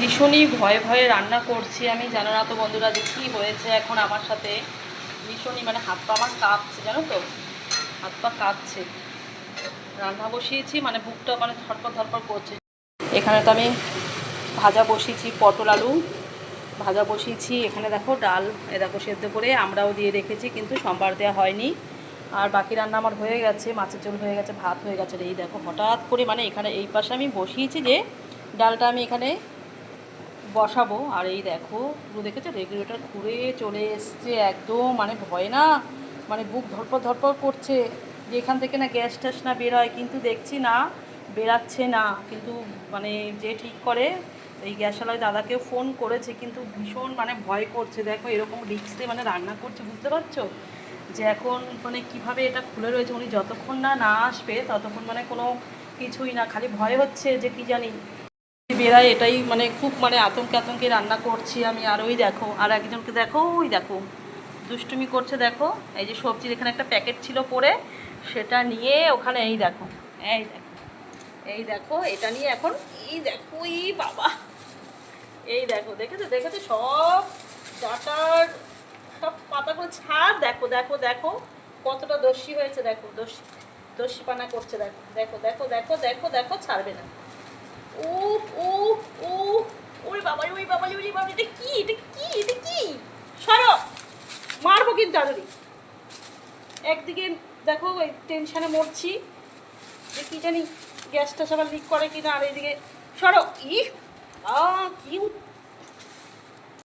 ভীষণই ভয়ে ভয়ে রান্না করছি আমি, জানো না তো বন্ধুরা যে কী হয়েছে এখন আমার সাথে। ভীষণই মানে হাত পা আমার কাঁপছে, জানো তো, হাত পা কাঁপছে। রান্না বসিয়েছি মানে বুকটা মানে ধরপড় ধরপড় করছে। এখানে তো আমি ভাজা বসিয়েছি, পটল আলু ভাজা বসিয়েছি। এখানে দেখো ডাল, দেখো সেদ্ধ করে আমরাও দিয়ে রেখেছি, কিন্তু সোমবার দেওয়া হয়নি। আর বাকি রান্না আমার হয়ে গেছে, মাছের ঝোল হয়ে গেছে, ভাত হয়ে গেছে। এই দেখো হঠাৎ করে মানে এখানে এই পাশে আমি বসিয়েছি যে ডালটা আমি এখানে বসাবো, আর এই দেখো পুরো দেখেছো রেগুলেটর ঘুরে চলে এসছে একদম, মানে ভয় না, মানে বুক ধরপড় ধরপড় করছে যে এখান থেকে না গ্যাস ট্যাস না বেরোয়, কিন্তু দেখছি না বেরাচ্ছে না। কিন্তু মানে যে ঠিক করে এই গ্যাসওয়ালায় দাদাকেও ফোন করেছে, কিন্তু ভীষণ মানে ভয় করছে। দেখো এরকম রিক্সে মানে রান্না করছে, বুঝতে পারছো যে এখন মানে কিভাবে এটা খুলে রয়েছে। উনি যতক্ষণ না না আসবে ততক্ষণ মানে কোনো কিছুই না, খালি ভয় হচ্ছে যে কি জানি বেড়ায়, এটাই মানে খুব মানে আতঙ্কে আতঙ্কে রান্না করছি আমি। আর ওই দেখো আর একজনকে দেখো, ওই দেখো দুষ্টুমি করছে। দেখো এই যে সবজির এখানে একটা প্যাকেট ছিল পরে, সেটা নিয়ে ওখানে এই দেখো, এই দেখো, এই দেখো এটা নিয়ে এখন এই দেখো, এই বাবা এই দেখো, দেখেছো দেখেছো সব ডাটার সব পাতাগুলো ছাড়। দেখো দেখো দেখো কতটা দস্যি হয়েছে, দেখো দস্যিপানা করছে। দেখো দেখো দেখো দেখো দেখো দেখো ছাড়বে না। ও ও ও ওরে বাবা, ওই বাবা, ওরে বাবা, এটা কি, এটা কি, এটা কি, সরো, মারবো কিন্তু আদরি। একদিকে দেখো ওই টেনশনে মরছি যে কি জানি গ্যাসটা সবার লিক করে কিনা, আর এইদিকে সরো। কি